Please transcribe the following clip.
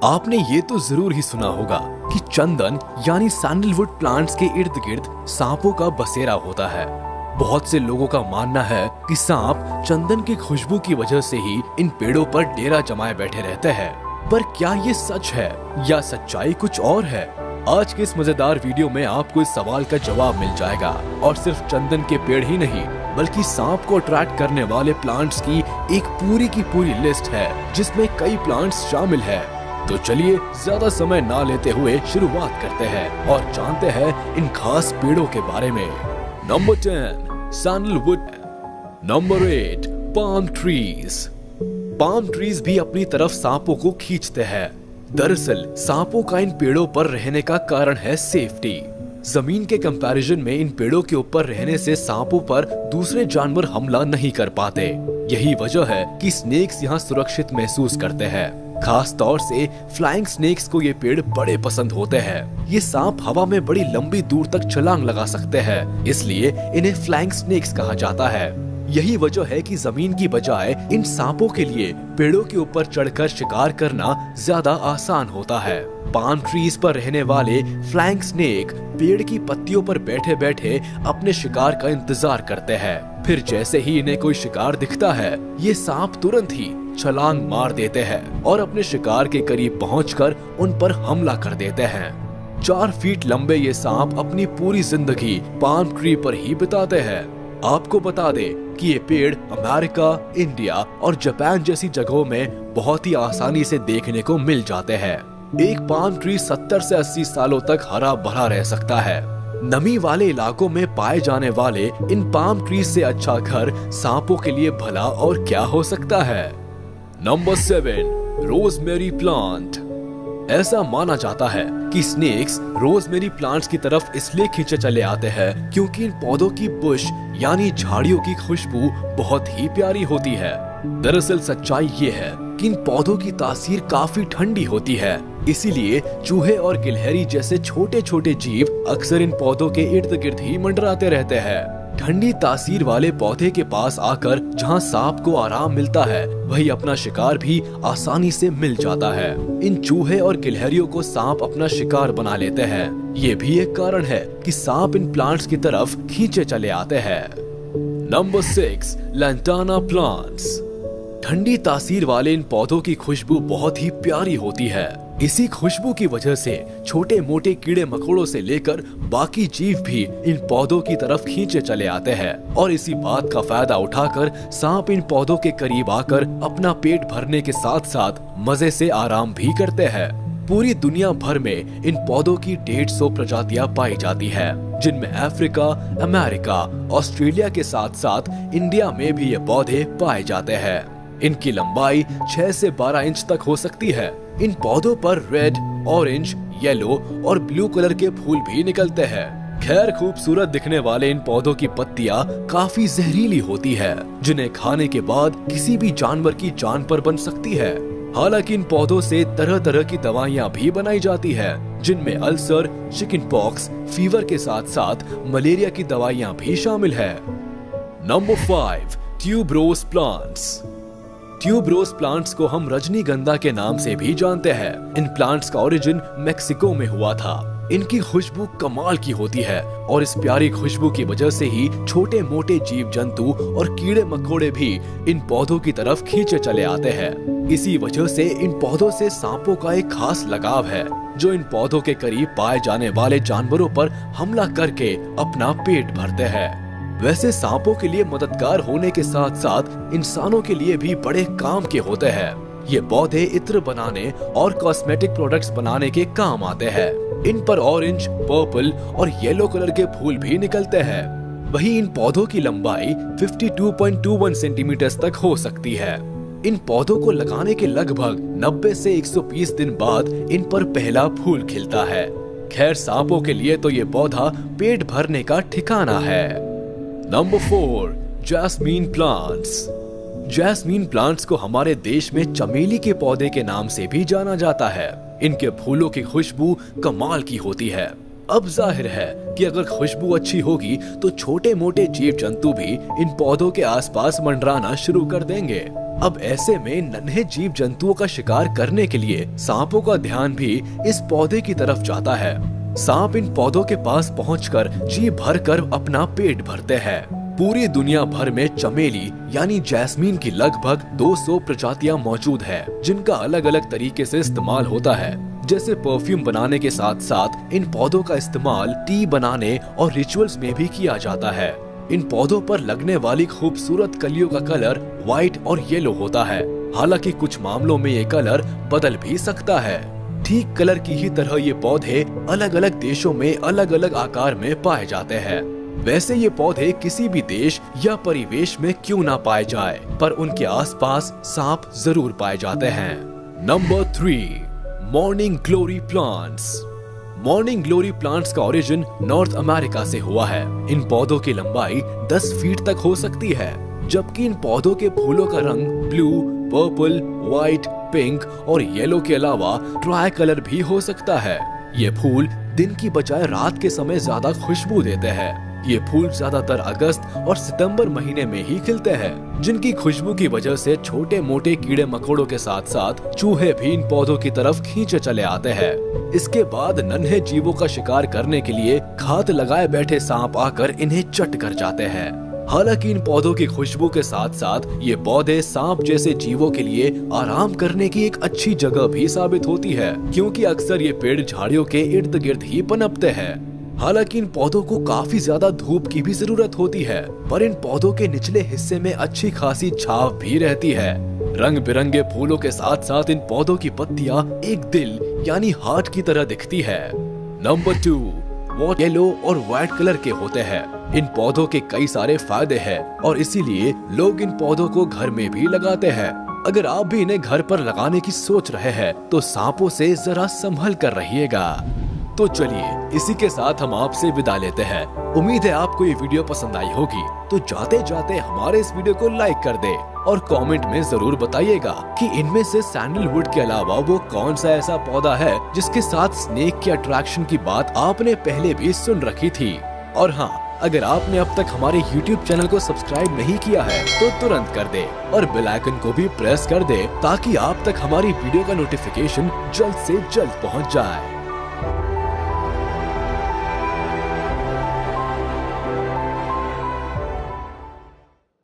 आपने ये तो जरूर ही सुना होगा कि चंदन यानी सैंडलवुड प्लांट्स के इर्द गिर्द सांपों का बसेरा होता है। बहुत से लोगों का मानना है कि सांप चंदन की खुशबू की वजह से ही इन पेड़ों पर डेरा जमाए बैठे रहते हैं। पर क्या ये सच है या सच्चाई कुछ और है? आज के इस मजेदार वीडियो में आपको इस सवाल का जवाब मिल जाएगा। और सिर्फ चंदन के पेड़ ही नहीं बल्कि सांप को अट्रैक्ट करने वाले प्लांट्स की एक पूरी की पूरी लिस्ट है जिसमें कई प्लांट्स शामिल है। तो चलिए ज्यादा समय ना लेते हुए शुरुआत करते हैं और जानते हैं इन खास पेड़ों के बारे में। Number 10 sandalwood. Number 8 palm trees. Palm trees भी अपनी तरफ सांपों को खींचते हैं। दरअसल सांपों का इन पेड़ों पर रहने का कारण है सेफ्टी। जमीन के कंपैरिजन में इन पेड़ों के ऊपर रहने से सांपों पर दूसरे जानवर हमला नहीं कर पाते। यही वजह है कि स्नेक्स यहाँ सुरक्षित महसूस करते हैं। खास तौर से फ्लाइंग स्नेक्स को ये पेड़ बड़े पसंद होते हैं। ये सांप हवा में बड़ी लंबी दूर तक छलांग लगा सकते हैं, इसलिए इन्हें फ्लाइंग स्नेक्स कहा जाता है। यही वजह है कि जमीन की बजाय इन सांपों के लिए पेड़ों के ऊपर चढ़कर शिकार करना ज्यादा आसान होता है। पाम ट्रीज पर रहने वाले फ्लाइंग स्नेक पेड़ की पत्तियों पर बैठे बैठे अपने शिकार का इंतजार करते हैं। फिर जैसे ही इन्हें कोई शिकार दिखता है, ये सांप तुरंत ही छलांग मार देते हैं और अपने शिकार के करीब पहुंचकर उन पर हमला कर देते हैं। 4 फीट लंबे ये सांप अपनी पूरी जिंदगी पाम ट्री पर ही बिताते हैं। आपको बता दें कि ये पेड़ अमेरिका, इंडिया और जापान जैसी जगहों में बहुत ही आसानी से देखने को मिल जाते हैं। एक पाम ट्री 70 से 80 सालों तक हरा भरा रह सकता है। नमी वाले इलाकों में पाए जाने वाले इन पाम ट्री से अच्छा घर सांपों के लिए भला और क्या हो सकता है। Number 7 rosemary plant. ऐसा माना जाता है कि स्नेक्स रोजमेरी प्लांट्स की तरफ इसलिए खींचे चले आते हैं क्योंकि इन पौधों की बुश यानी झाड़ियों की खुशबू बहुत ही प्यारी होती है। दरअसल सच्चाई ये है कि इन पौधों की तासीर काफी ठंडी होती है, इसीलिए चूहे और गिलहरी जैसे छोटे छोटे जीव अक्सर इन पौधों के इर्द गिर्द ही मंडराते रहते हैं। ठंडी तासीर वाले पौधे के पास आकर जहाँ सांप को आराम मिलता है, वही अपना शिकार भी आसानी से मिल जाता है। इन चूहे और गिलहरियों को सांप अपना शिकार बना लेते हैं। ये भी एक कारण है कि सांप इन प्लांट्स की तरफ खींचे चले आते हैं। Number 6 lantana plants. ठंडी तासीर वाले इन पौधों की खुशबू बहुत ही प्यारी होती है। इसी खुशबू की वजह से छोटे मोटे कीड़े मकोड़ों से लेकर बाकी जीव भी इन पौधों की तरफ खींचे चले आते हैं और इसी बात का फायदा उठाकर सांप इन पौधों के करीब आकर अपना पेट भरने के साथ साथ मजे से आराम भी करते हैं। पूरी दुनिया भर में इन पौधों की 150 प्रजातियां पाई जाती है, जिनमें अफ्रीका, अमेरिका, ऑस्ट्रेलिया के साथ साथ इंडिया में भी ये पौधे पाए जाते हैं। इनकी लंबाई 6 से 12 इंच तक हो सकती है। इन पौधों पर रेड, ऑरेंज, येलो और ब्लू कलर के फूल भी निकलते हैं। खैर खूबसूरत दिखने वाले इन पौधों की पत्तियां काफी जहरीली होती है, जिन्हें खाने के बाद किसी भी जानवर की जान पर बन सकती है। हालांकि इन पौधों से तरह तरह की दवाइयां भी बनाई जाती है, जिनमें अल्सर, चिकन पॉक्स, फीवर के साथ साथ मलेरिया की दवाइयां भी शामिल है। Number 5 tuberose plants. Tuberose plants को हम रजनीगंधा के नाम से भी जानते हैं। इन प्लांट्स का ओरिजिन मेक्सिको में हुआ था। इनकी खुशबू कमाल की होती है और इस प्यारी खुशबू की वजह से ही छोटे मोटे जीव जंतु और कीड़े मकोड़े भी इन पौधों की तरफ खींचे चले आते हैं। इसी वजह से इन पौधों से सांपों का एक खास लगाव है, जो इन पौधों के करीब पाए जाने वाले जानवरों पर हमला करके अपना पेट भरते हैं। वैसे सांपों के लिए मददगार होने के साथ साथ इंसानों के लिए भी बड़े काम के होते हैं। ये पौधे इत्र बनाने और कॉस्मेटिक प्रोडक्ट्स बनाने के काम आते हैं। इन पर ऑरेंज, पर्पल और येलो कलर के फूल भी निकलते हैं। वहीं इन पौधों की लंबाई 52.21 सेंटीमीटर तक हो सकती है। इन पौधों को लगाने के लगभग 90 से 120 दिन बाद इन पर पहला फूल खिलता है। खैर सांपों के लिए तो ये पौधा पेट भरने का ठिकाना है। Number 4 jasmine plants. Jasmine plants को हमारे देश में चमेली के पौधे के नाम से भी जाना जाता है। इनके फूलों की खुशबू कमाल की होती है। अब जाहिर है कि अगर खुशबू अच्छी होगी तो छोटे मोटे जीव जंतु भी इन पौधों के आसपास मंडराना शुरू कर देंगे। अब ऐसे में नन्हे जीव जंतुओं का शिकार करने के लिए सांपों का ध्यान भी इस पौधे की तरफ जाता है। सांप इन पौधों के पास पहुंचकर जी भरकर अपना पेट भरते हैं। पूरी दुनिया भर में चमेली यानी जैस्मीन की लगभग 200 प्रजातियां मौजूद है, जिनका अलग अलग तरीके से इस्तेमाल होता है। जैसे परफ्यूम बनाने के साथ साथ इन पौधों का इस्तेमाल टी बनाने और रिचुअल्स में भी किया जाता है। इन पौधों पर लगने वाली खूबसूरत कलियों का कलर व्हाइट और येलो होता है। हालांकि कुछ मामलों में ये कलर बदल भी सकता है। ठीक कलर की ही तरह ये पौधे अलग अलग देशों में अलग अलग आकार में पाए जाते हैं। वैसे ये पौधे किसी भी देश या परिवेश में क्यों ना पाए जाए, पर उनके आसपास सांप जरूर पाए जाते हैं। Number 3, morning glory plants. Morning glory plants का ओरिजिन नॉर्थ अमेरिका से हुआ है। इन पौधों की लंबाई 10 फीट तक हो सकती है, जबकि इन पौधों के फूलों का रंग ब्लू, पर्पल, व्हाइट, पिंक और येलो के अलावा ट्राई कलर भी हो सकता है। ये फूल दिन की बजाय रात के समय ज्यादा खुशबू देते हैं। ये फूल ज्यादातर अगस्त और सितंबर महीने में ही खिलते हैं, जिनकी खुशबू की वजह से छोटे मोटे कीड़े मकोड़ों के साथ साथ चूहे भी इन पौधों की तरफ खींचे चले आते हैं। इसके बाद नन्हे जीवों का शिकार करने के लिए घात लगाए बैठे सांप आकर इन्हें चट कर जाते हैं। हालांकि इन पौधों की खुशबू के साथ साथ ये पौधे सांप जैसे जीवों के लिए आराम करने की एक अच्छी जगह भी साबित होती है, क्योंकि अक्सर ये पेड़ झाड़ियों के इर्द गिर्द ही पनपते हैं। हालांकि इन पौधों को काफी ज्यादा धूप की भी जरूरत होती है, पर इन पौधों के निचले हिस्से में अच्छी खासी छांव भी रहती है। रंग बिरंगे फूलों के साथ साथ इन पौधों की पत्तियां एक दिल यानी हार्ट की तरह दिखती है। नंबर 2, वो येलो और व्हाइट कलर के होते हैं। इन पौधों के कई सारे फायदे हैं और इसीलिए लोग इन पौधों को घर में भी लगाते हैं। अगर आप भी इन्हें घर पर लगाने की सोच रहे हैं तो सांपों से जरा संभल कर रहिएगा। तो चलिए इसी के साथ हम आपसे विदा लेते हैं। उम्मीद है आपको ये वीडियो पसंद आई होगी। तो जाते जाते हमारे इस वीडियो को लाइक कर दे और कमेंट में जरूर बताइएगा कि इनमें से सैंडलवुड के अलावा वो कौन सा ऐसा पौधा है जिसके साथ स्नेक की अट्रैक्शन की बात आपने पहले भी सुन रखी थी। और हाँ, अगर आपने अब तक हमारे YouTube चैनल को सब्सक्राइब नहीं किया है तो तुरंत कर दे और बेल आइकन को भी प्रेस कर दे, ताकि आप तक हमारी वीडियो का नोटिफिकेशन जल्द से जल्द पहुंच जाए।